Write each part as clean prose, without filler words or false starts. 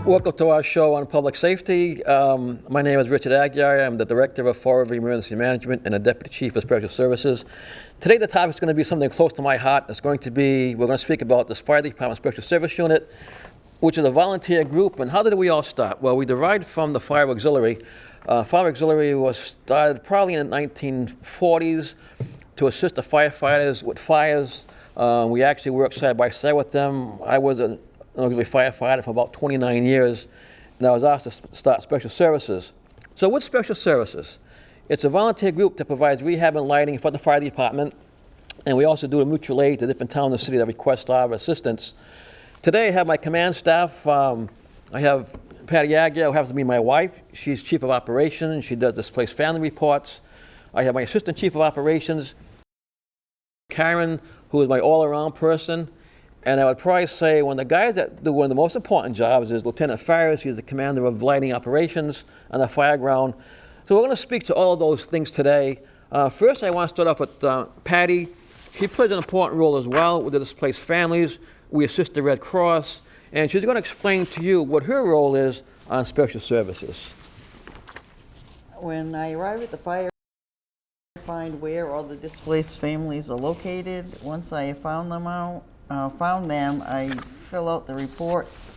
Welcome to our show on public safety. My name is Rick Aguiar. I'm the Director of FRFD Emergency Management and the Deputy Chief of Special Services. Today the topic is going to be something close to my heart. We're going to speak about this Fire Department Special Service Unit, which is a volunteer group. And how did we all start? Well, we derived from the Fire Auxiliary. Fire Auxiliary was started probably in the 1940s to assist the firefighters with fires. We actually worked side by side with them. I was an auxiliary firefighter for about 29 years, and I was asked to start Special Services. So what's Special Services? It's a volunteer group that provides rehab and lighting for the fire department, and we also do the mutual aid to different towns and cities that request our assistance. Today I have my command staff. I have Patty Aguiar, who happens to be my wife. She's Chief of Operations. She does displaced family reports. I have my Assistant Chief of Operations, Caron, who is my all-around person. And I would probably say one of the guys that do one of the most important jobs is Lieutenant Farias. He's the commander of lighting operations on the fire ground. So we're going to speak to all of those things today. First, I want to start off with Patty. She plays an important role as well with the displaced families. We assist the Red Cross, and she's going to explain to you what her role is on Special Services. When I arrive at the fire, I find where all the displaced families are located. Once I have found them, I fill out the reports.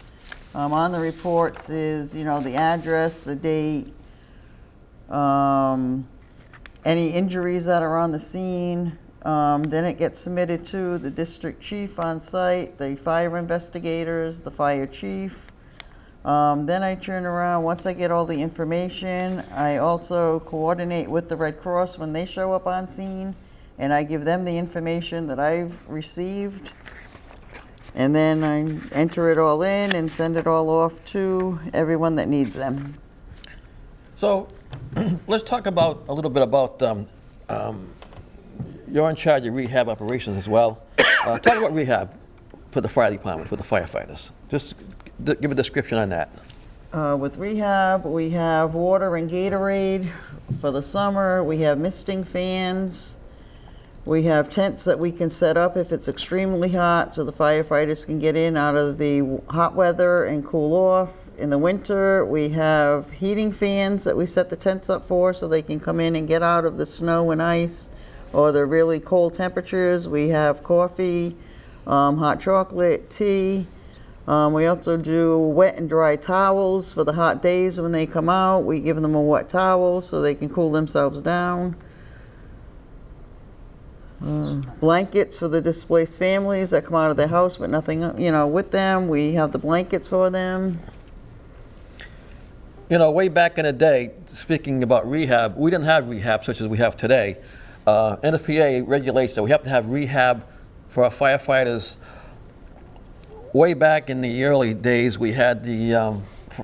On the reports is, the address, the date, any injuries that are on the scene. Then it gets submitted to the district chief on site, the fire investigators, the fire chief. Then I turn around, once I get all the information, I also coordinate with the Red Cross when they show up on scene, and I give them the information that I've received. And then I enter it all in and send it all off to everyone that needs them. So let's talk a little bit about, you're in charge of rehab operations as well. Talk about rehab for the fire department, for the firefighters. Just give a description on that. With rehab, we have water and Gatorade for the summer. We have misting fans. We have tents that we can set up if it's extremely hot so the firefighters can get in out of the hot weather and cool off. In the winter, we have heating fans that we set the tents up for so they can come in and get out of the snow and ice or the really cold temperatures. We have coffee, hot chocolate, tea. We also do wet and dry towels for the hot days when they come out. We give them a wet towel so they can cool themselves down. Blankets for the displaced families that come out of their house but nothing, with them. We have the blankets for them. Way back in the day, speaking about rehab, we didn't have rehab such as we have today. NFPA regulates that we have to have rehab for our firefighters. Way back in the early days, we had the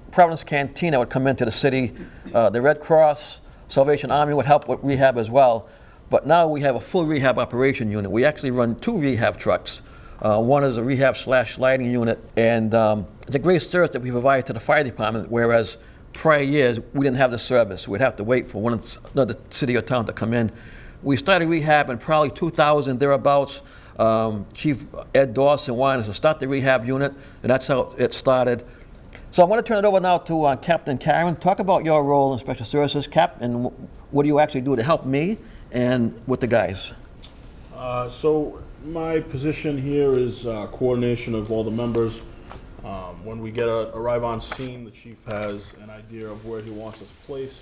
Providence Canteen that would come into the city. The Red Cross, Salvation Army would help with rehab as well. But now we have a full rehab operation unit. We actually run 2 rehab trucks. One is a rehab/lighting unit, and it's a great service that we provide to the fire department, whereas prior years we didn't have the service. We'd have to wait for another city or town to come in. We started rehab in probably 2000, thereabouts. Chief Ed Dawson wanted us to start the rehab unit, and that's how it started. So I'm going to turn it over now to Captain Caron. Talk about your role in Special Services, Cap, and what do you actually do to help me and with the guys? So my position here is coordination of all the members. When we arrive on scene, the chief has an idea of where he wants us placed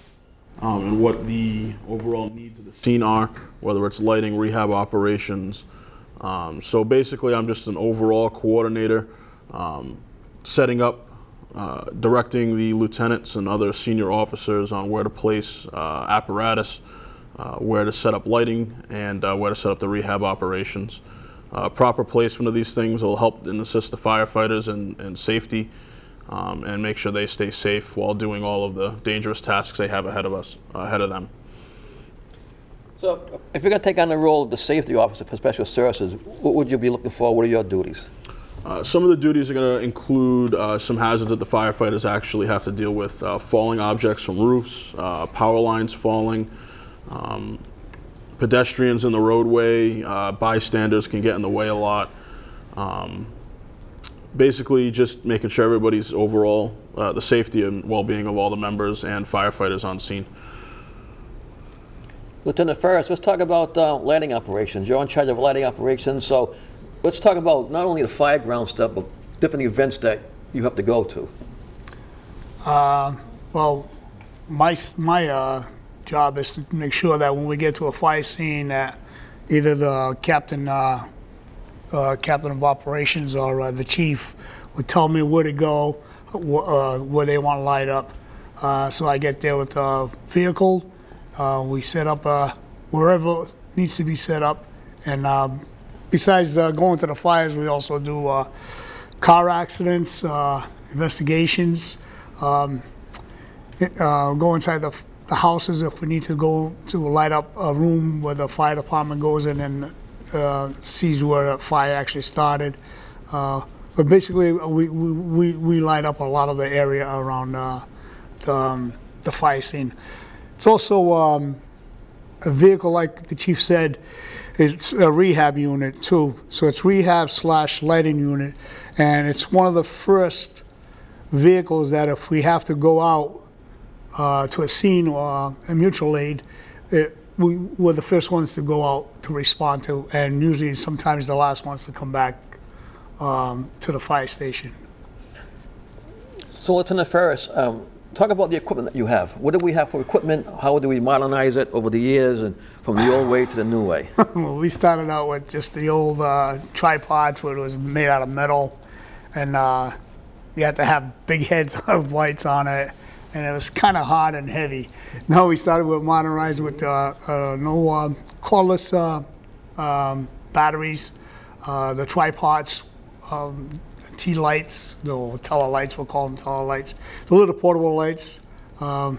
and what the overall needs of the scene are, whether it's lighting, rehab operations. So basically, I'm just an overall coordinator, setting up, directing the lieutenants and other senior officers on where to place apparatus, where to set up lighting, and where to set up the rehab operations. Proper placement of these things will help and assist the firefighters in safety and make sure they stay safe while doing all of the dangerous tasks they have ahead of them. So if you're going to take on the role of the safety officer for Special Services, what would you be looking for? What are your duties? Some of the duties are going to include some hazards that the firefighters actually have to deal with. Falling objects from roofs, power lines falling, pedestrians in the roadway, bystanders can get in the way a lot. basically just making sure everybody's overall, the safety and well-being of all the members and firefighters on scene. Lieutenant Farias, let's talk about lighting operations. You're in charge of lighting operations, so let's talk about not only the fireground stuff, but different events that you have to go to. Well, my job is to make sure that when we get to a fire scene, that either the captain of operations or the chief would tell me where to go, where they want to light up. So I get there with a vehicle. We set up wherever needs to be set up, and besides going to the fires, we also do car accidents, investigations, go inside the houses if we need to go to light up a room where the fire department goes in and sees where a fire actually started. But basically, we light up a lot of the area around the fire scene. It's also a vehicle, like the chief said, it's a rehab unit too. So it's rehab/lighting unit, and it's one of the first vehicles that if we have to go out to a scene or a mutual aid, we're the first ones to go out to respond to, and usually sometimes the last ones to come back to the fire station. So Lieutenant Ferris, talk about the equipment that you have. What do we have for equipment? How do we modernize it over the years and from the old way to the new way? Well, we started out with just the old tripods where it was made out of metal, and you had to have big heads of lights on it, and it was kind of hard and heavy. Now we started with modernized with no cordless batteries, the tripods, T-lights, no, tele-lights, we'll call them tele-lights, the little portable lights. So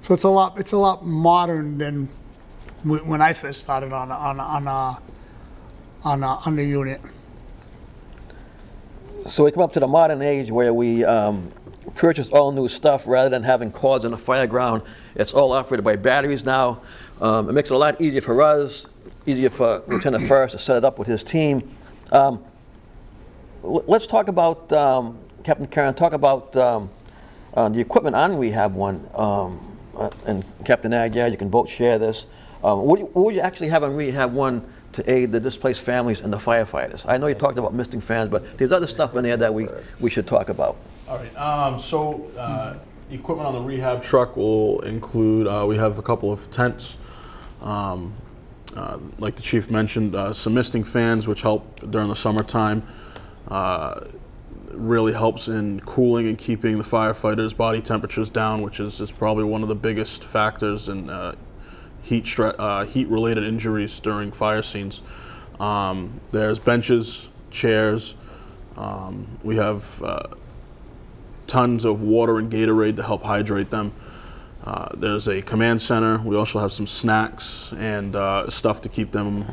it's a lot modern than when I first started on the unit. So we come up to the modern age where we purchase all new stuff rather than having cords in the fireground. It's all operated by batteries now. It makes it a lot easier for us, easier for Lieutenant Ferris to set it up with his team. Let's talk about, Captain Caron, talk about the equipment on Rehab 1, and Captain Aguiar, you can both share this. What would you actually have on Rehab 1 to aid the displaced families and the firefighters? I know you talked about misting fans, but there's other stuff in there that we should talk about. All right, so equipment on the rehab truck will include, we have a couple of tents, like the chief mentioned, some misting fans which help during the summertime. Really helps in cooling and keeping the firefighters' body temperatures down, which is probably one of the biggest factors in heat-related injuries during fire scenes. There's benches, chairs. We have tons of water and Gatorade to help hydrate them. There's a command center. We also have some snacks and stuff to keep them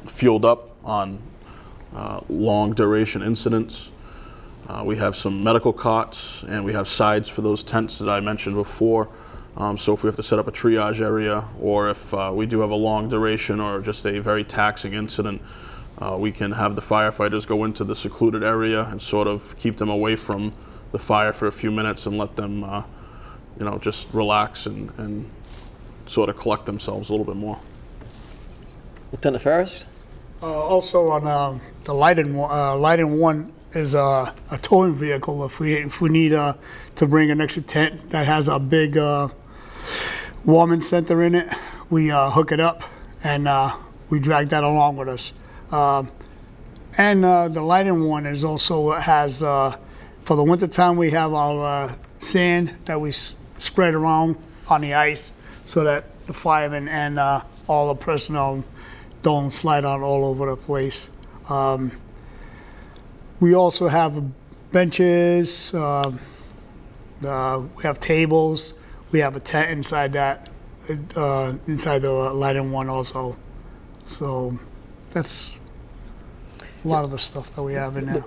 fueled up on long duration incidents. We have some medical cots, and we have sides for those tents that I mentioned before. So if we have to set up a triage area, or if we do have a long duration or just a very taxing incident, we can have the firefighters go into the secluded area and sort of keep them away from the fire for a few minutes and let them just relax and sort of collect themselves a little bit more. Lieutenant Ferris? Also on the lighting one is a towing vehicle. If we need to bring an extra tent that has a big warming center in it, we hook it up and we drag that along with us. And the lighting one is also has for the winter time we have our sand that we spread around on the ice so that the firemen and all the personnel don't slide out all over the place. We also have benches, we have tables, we have a tent inside that, inside the lighting one also. So that's a lot of the stuff that we have in there.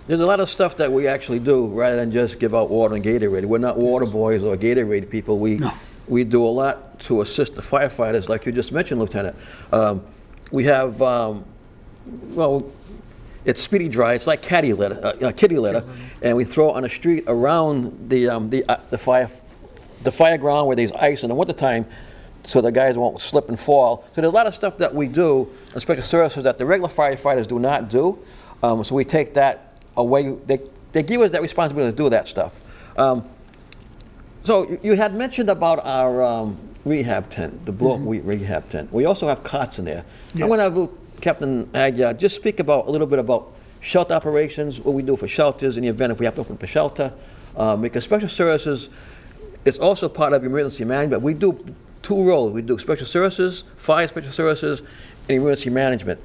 There's a lot of stuff that we actually do rather than just give out water and Gatorade. We're not water boys or Gatorade people. We do a lot to assist the firefighters, like you just mentioned, Lieutenant. We have, well, it's speedy dry. It's like kitty litter, and we throw it on the street around the fire ground where there's ice in the wintertime, so the guys won't slip and fall. So there's a lot of stuff that we do in special services that the regular firefighters do not do. So we take that away. They give us that responsibility to do that stuff. So you had mentioned about our rehab tent, the blow-up rehab tent. We also have cots in there. Yes. I'm going to have Captain Aguiar just speak about a little bit about shelter operations, what we do for shelters in the event if we have to open up a shelter. Because special services is also part of emergency management. We do two roles. We do special services, fire special services, and emergency management.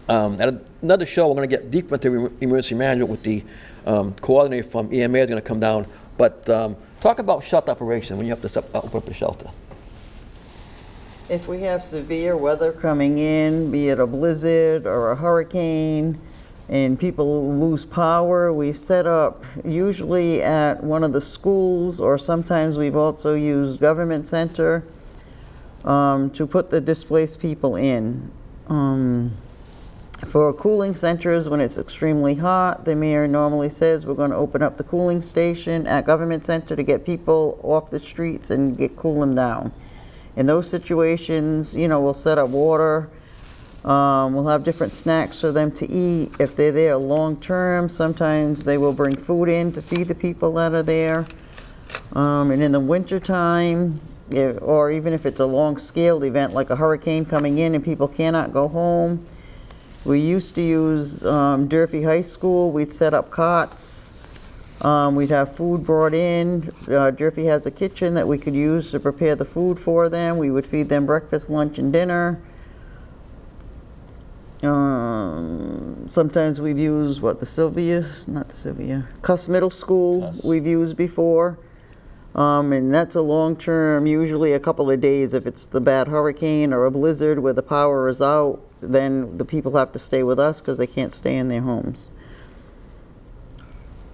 At another show, we're going to get deep into emergency management with the coordinator from EMA is going to come down. But talk about shelter operation when you have to open up a shelter. If we have severe weather coming in, be it a blizzard or a hurricane, and people lose power, we set up usually at one of the schools, or sometimes we've also used government center to put the displaced people in. For cooling centers, when it's extremely hot, the mayor normally says we're going to open up the cooling station at government center to get people off the streets and cool them down. In those situations, we'll set up water. We'll have different snacks for them to eat. If they're there long term, sometimes they will bring food in to feed the people that are there. And in the wintertime, or even if it's a long-scaled event like a hurricane coming in and people cannot go home, we used to use Durfee High School. We'd set up cots. We'd have food brought in. Durfee has a kitchen that we could use to prepare the food for them. We would feed them breakfast, lunch, and dinner. Sometimes we've used, Cuss Middle School we've used before. And that's a long-term, usually a couple of days. If it's the bad hurricane or a blizzard where the power is out, then the people have to stay with us because they can't stay in their homes.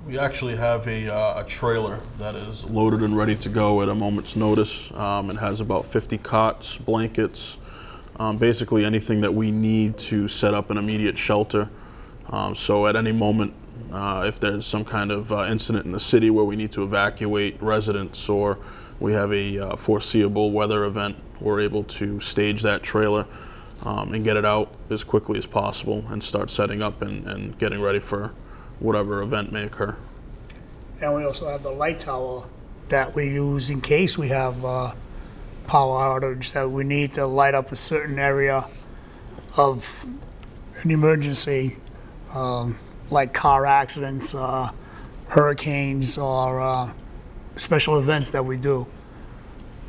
We actually have a trailer that is loaded and ready to go at a moment's notice. It has about 50 cots, blankets, basically anything that we need to set up an immediate shelter. So at any moment, if there's some kind of incident in the city where we need to evacuate residents or we have a foreseeable weather event, we're able to stage that trailer and get it out as quickly as possible and start setting up and getting ready for whatever event may occur. And we also have the light tower that we use in case we have power outage, that we need to light up a certain area of an emergency, like car accidents, hurricanes, or special events that we do.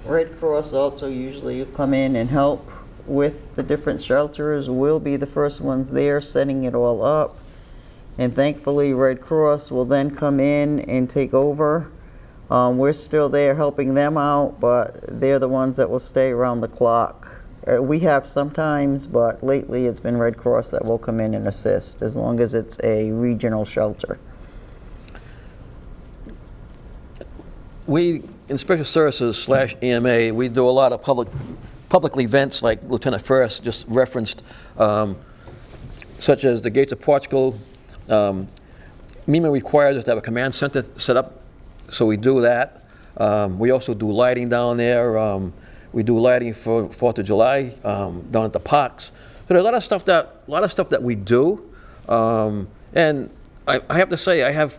Red Cross also usually come in and help with the different shelters. We'll be the first ones there setting it all up. And thankfully, Red Cross will then come in and take over. We're still there helping them out, but they're the ones that will stay around the clock. We have sometimes, but lately it's been Red Cross that will come in and assist, as long as it's a regional shelter. We, in Special Services / EMA, we do a lot of public events like Lieutenant Farias just referenced, such as the Gates of Portugal. MEMA requires us to have a command center set up, so we do that. We also do lighting down there. We do lighting for 4th of July down at the parks. So there's a lot of stuff that we do. And I have to say, I have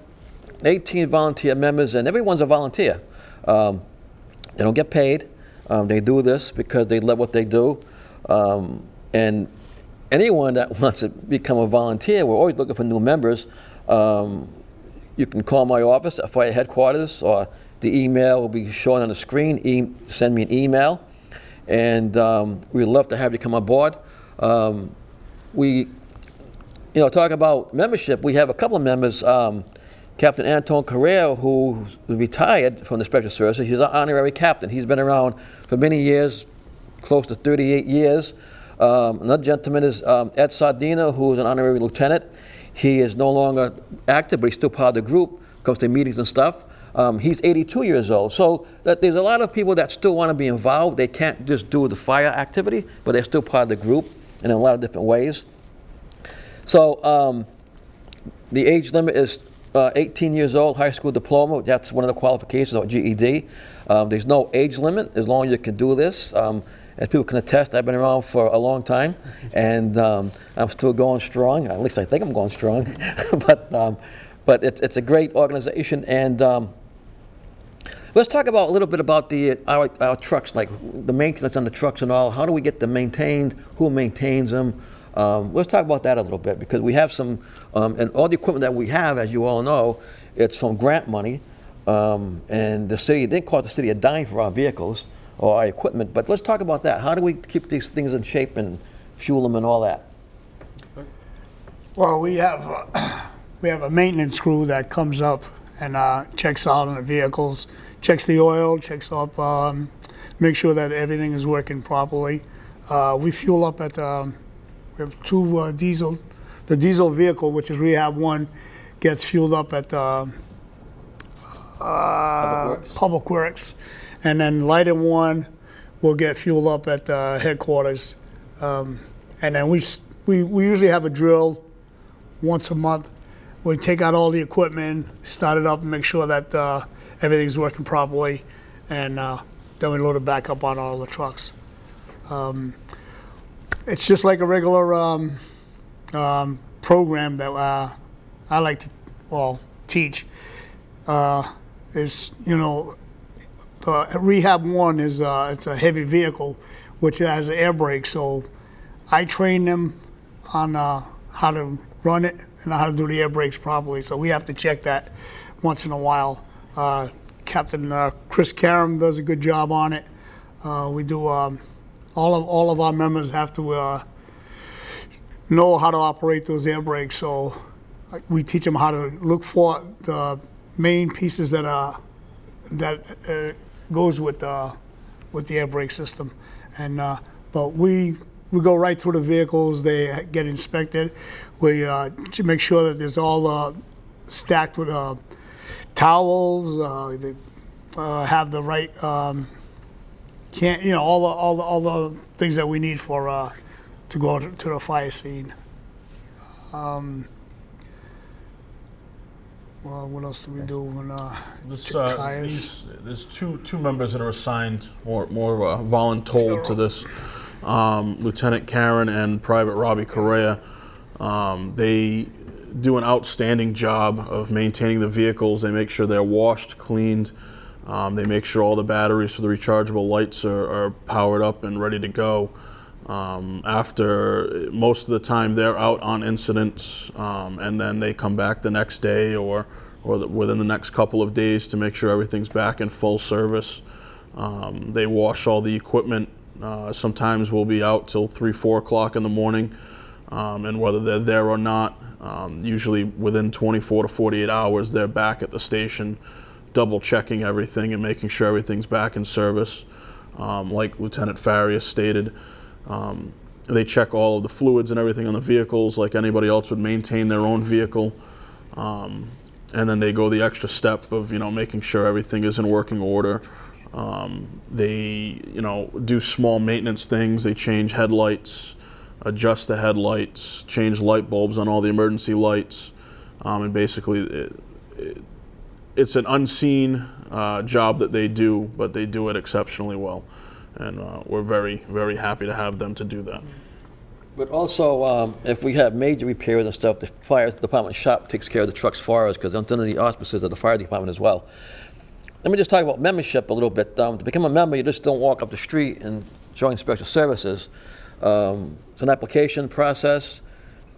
18 volunteer members, and everyone's a volunteer. They don't get paid. They do this because they love what they do. And anyone that wants to become a volunteer, we're always looking for new members. You can call my office at fire headquarters, or the email will be shown on the screen. Send me an email, and we'd love to have you come on board. We, talk about membership. We have a couple of members. Captain Anton Correa, who retired from the Special Services, he's an honorary captain. He's been around for many years, close to 38 years. Another gentleman is Ed Sardina, who is an honorary lieutenant. He is no longer active, but he's still part of the group, comes to meetings and stuff. He's 82 years old. So there's a lot of people that still want to be involved. They can't just do the fire activity, but they're still part of the group in a lot of different ways. So The age limit is 18 years old, high school diploma. That's one of the qualifications, or GED. There's no age limit as long as you can do this. As people can attest, I've been around for a long time, and I'm still going strong. At least I think I'm going strong. But it's a great organization. And let's talk about a little bit about our trucks, like the maintenance on the trucks and all. How do we get them maintained? Who maintains them? Let's talk about that a little bit, because we have some, and all the equipment that we have, as you all know, it's from grant money, and the city, they cost the city a dime for our vehicles or our equipment. But let's talk about that. How do we keep these things in shape and fuel them and all that? Well, we have a maintenance crew that comes up and checks out on the vehicles, checks the oil, checks up, make sure that everything is working properly. We fuel up at we have two diesel. The diesel vehicle, which is Rehab 1, gets fueled up at Public Works. And then Lighted 1 will get fueled up at headquarters. And then we usually have a drill once a month. We take out all the equipment, start it up, and make sure that everything's working properly. And then we load it back up on all the trucks. It's just like a regular program that I like to teach. Rehab 1 is it's a heavy vehicle, which has air brakes. So I train them on how to run it and how to do the air brakes properly. So we have to check that once in a while. Captain Chris Caron does a good job on it. We do. All of our members have to know how to operate those air brakes. So we teach them how to look for the main pieces that goes with the air brake system. And but we go right through the vehicles. They get inspected. We to make sure that there's all stacked with towels. They have the right. All the things that we need for to go to the fire scene. Well, what else do we do when tires? There's two members that are assigned more voluntold to this. Lieutenant Caron and Private Robbie Correa. They do an outstanding job of maintaining the vehicles. They make sure they're washed, cleaned. They make sure all the batteries for the rechargeable lights are powered up and ready to go. After most of the time they're out on incidents, and then they come back the next day or within the next couple of days to make sure everything's back in full service. They wash all the equipment. Sometimes we'll be out till 3-4 o'clock in the morning, and whether they're there or not, usually within 24 to 48 hours they're back at the station, double checking everything and making sure everything's back in service. Like Lieutenant Farias stated, they check all of the fluids and everything on the vehicles like anybody else would maintain their own vehicle. And then they go the extra step of, making sure everything is in working order. They, do small maintenance things. They change headlights, adjust the headlights, change light bulbs on all the emergency lights. And basically, it's an unseen job that they do, but they do it exceptionally well. And we're very, very happy to have them to do that. But also, if we have major repairs and stuff, the fire department shop takes care of the trucks for us, because under the auspices of the fire department as well. Let me just talk about membership a little bit. To become a member, you just don't walk up the street and join special services. It's an application process.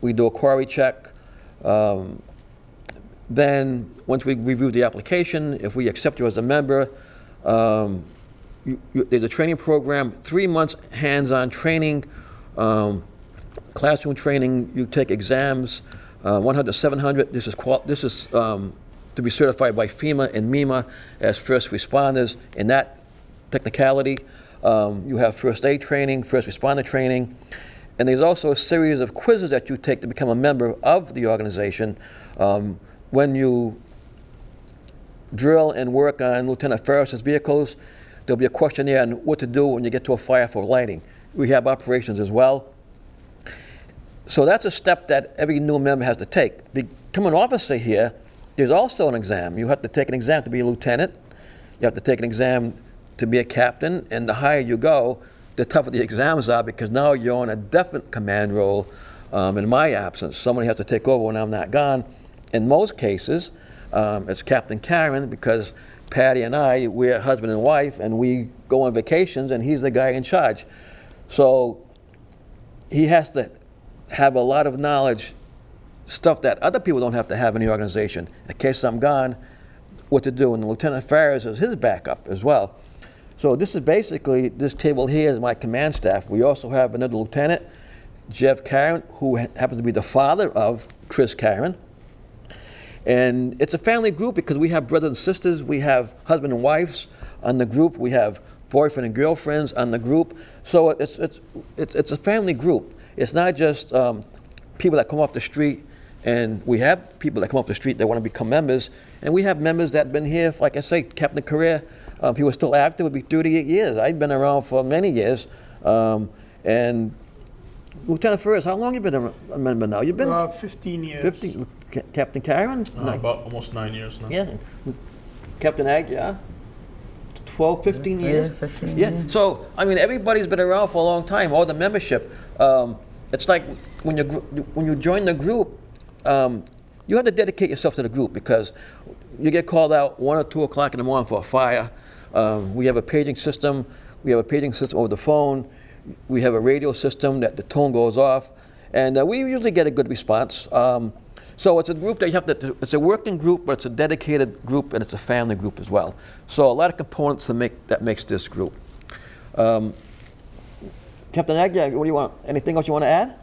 We do a query check. Then, once we review the application, if we accept you as a member, there's a training program, 3 months hands-on training, classroom training. You take exams, 100 to 700. This is to be certified by FEMA and MEMA as first responders. In that technicality, you have first aid training, first responder training, and there's also a series of quizzes that you take to become a member of the organization. When you drill and work on Lieutenant Farias' vehicles, there'll be a questionnaire on what to do when you get to a fire for lighting. We have operations as well. So that's a step that every new member has to take. become an officer here, there's also an exam. You have to take an exam to be a lieutenant. You have to take an exam to be a captain, and the higher you go, the tougher the exams are, because now you're on a definite command role in my absence. Somebody has to take over when I'm not gone. In most cases, it's Captain Caron, because Patty and I, we're husband and wife, and we go on vacations, and he's the guy in charge. So he has to have a lot of knowledge, stuff that other people don't have to have in the organization. In case I'm gone, what to do. And Lieutenant Farias is his backup as well. So this is basically, this table here is my command staff. We also have another lieutenant, Jeff Caron, who happens to be the father of Chris Caron. And it's a family group because we have brothers and sisters, we have husband and wives on the group, we have boyfriend and girlfriends on the group. So it's a family group. It's not just people that come off the street, and we have people that come off the street that want to become members, and we have members that have been here, like I say, Captain Career, he was still active, would be 38 years. I've been around for many years. And Lieutenant Farias, how long have you been a member now? You've been 15 years. 15. Captain Caron? About almost 9 years now. Yeah. Captain Aguiar? 12, 15 Yeah, years? 15 Yeah. years. So, I mean, everybody's been around for a long time, all the membership. It's like when you join the group, you have to dedicate yourself to the group, because you get called out 1 or 2 o'clock in the morning for a fire. We have a paging system. We have a paging system over the phone. We have a radio system that the tone goes off, and we usually get a good response. So it's a group that you have to, it's a working group, but it's a dedicated group, and it's a family group as well. So a lot of components that makes this group. Captain Aguiar, what do you want? Anything else you want to add?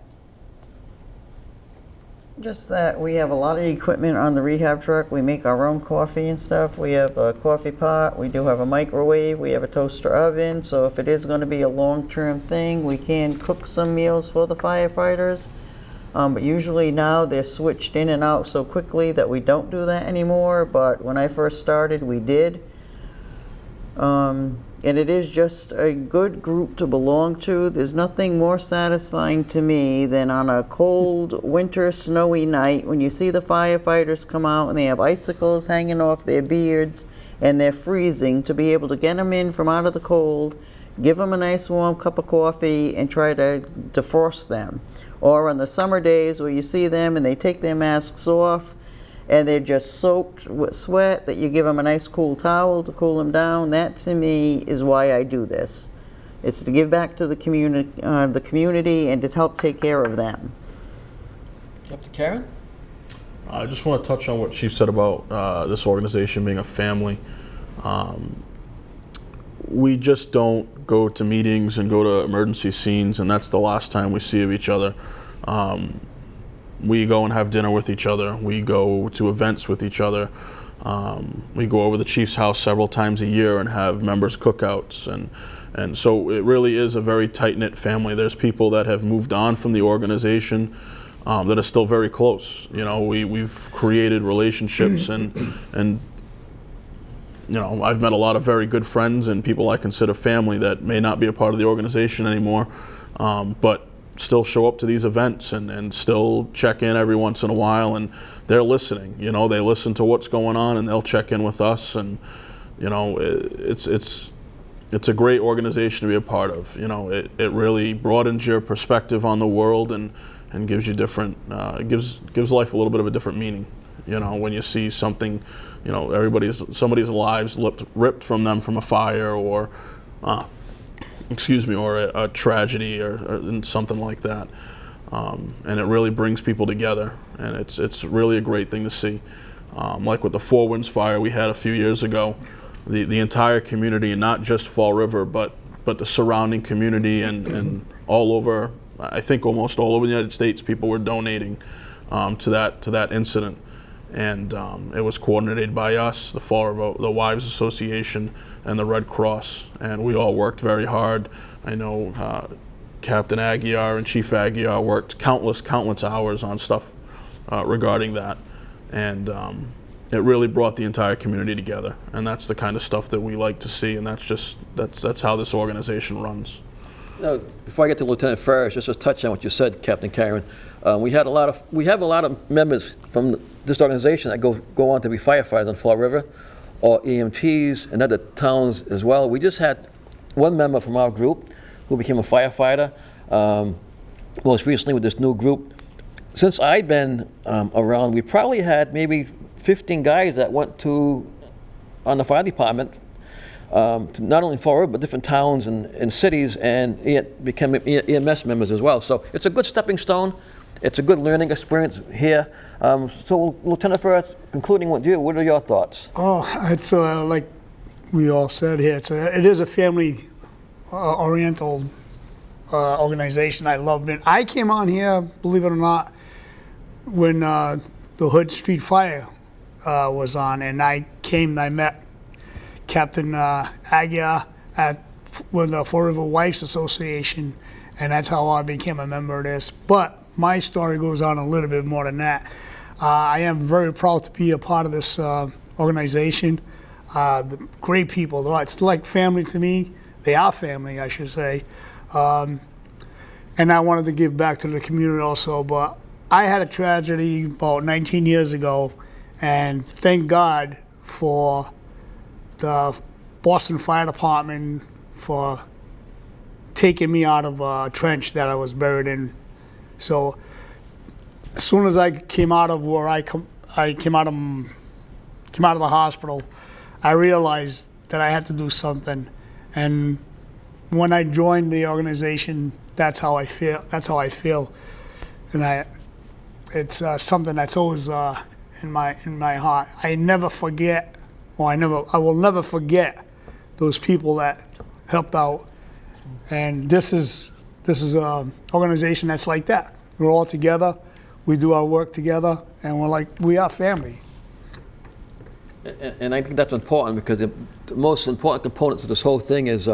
Just that we have a lot of equipment on the rehab truck. We make our own coffee and stuff. We have a coffee pot. We do have a microwave. We have a toaster oven. So if it is going to be a long-term thing, we can cook some meals for the firefighters. But usually now they're switched in and out so quickly that we don't do that anymore. But when I first started, we did. And it is just a good group to belong to. There's nothing more satisfying to me than on a cold, winter, snowy night when you see the firefighters come out and they have icicles hanging off their beards and they're freezing, to be able to get them in from out of the cold, give them a nice warm cup of coffee, and try to defrost them. Or on the summer days where you see them and they take their masks off and they're just soaked with sweat, that you give them a nice cool towel to cool them down. That, to me, is why I do this. It's to give back to the community and to help take care of them. Captain Caron? I just want to touch on what Chief said about this organization being a family. We just don't go to meetings and go to emergency scenes, and that's the last time we see of each other. We go and have dinner with each other. We go to events with each other. We go over the chief's house several times a year and have members cookouts. And so it really is a very tight-knit family. There's people that have moved on from the organization that are still very close. You know, we've created relationships, and you know, I've met a lot of very good friends and people I consider family that may not be a part of the organization anymore, but still show up to these events and still check in every once in a while, and they're listening. You know, they listen to what's going on and they'll check in with us, and you know, it's a great organization to be a part of. You know, it really broadens your perspective on the world and gives you different, gives life a little bit of a different meaning. You know, when you see something, you know, somebody's lives ripped from them from a fire, or or a tragedy, or something like that, and it really brings people together, and it's really a great thing to see. Like with the Four Winds fire we had a few years ago, the entire community, and not just Fall River, but the surrounding community and all over, I think almost all over the United States, people were donating to that incident. And it was coordinated by us, the Wives Association, and the Red Cross, and we all worked very hard. I know Captain Aguiar and Chief Aguiar worked countless hours on stuff regarding that, and it really brought the entire community together. And that's the kind of stuff that we like to see, and that's how this organization runs. Before I get to Lieutenant Farias, just to touch on what you said, Captain Caron, we have a lot of members from this organization that go on to be firefighters on Fall River, or EMTs and other towns as well. We just had one member from our group who became a firefighter, most recently with this new group. Since I've been around, we probably had maybe 15 guys that went on the fire department, to not only Fall River, but different towns and cities, and became EMS members as well. So it's a good stepping stone. It's a good learning experience here. So Lieutenant Farias, concluding with you, what are your thoughts? Oh, it's like we all said here, it is a family oriental organization. I love it. I came on here, believe it or not, when the Hood Street Fire was on, and I met Captain Aguiar with the Fall River Wives Association, and that's how I became a member of this. But my story goes on a little bit more than that. I am very proud to be a part of this organization. The great people, it's like family to me. They are family, I should say. And I wanted to give back to the community also, but I had a tragedy about 19 years ago, and thank God for the Boston Fire Department for taking me out of a trench that I was buried in. So as soon as I came out of where I came out of the hospital, I realized that I had to do something. And when I joined the organization, that's how I feel. And it's something that's always in my heart. I will never forget those people that helped out. And this is an organization that's like that. We're all together, we do our work together, and we are family. And I think that's important, because the most important component to this whole thing is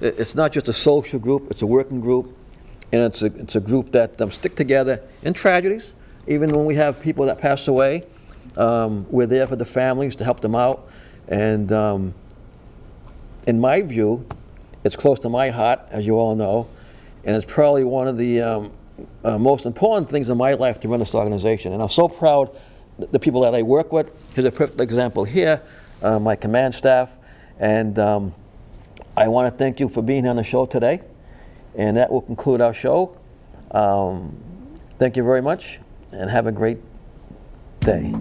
it's not just a social group, it's a working group, and it's a group that stick together in tragedies. Even when we have people that pass away, we're there for the families to help them out. And in my view, it's close to my heart, as you all know, and it's probably one of the most important things in my life to run this organization. And I'm so proud the people that I work with. Here's a perfect example here, my command staff. And I want to thank you for being on the show today. And that will conclude our show. Thank you very much, and have a great day.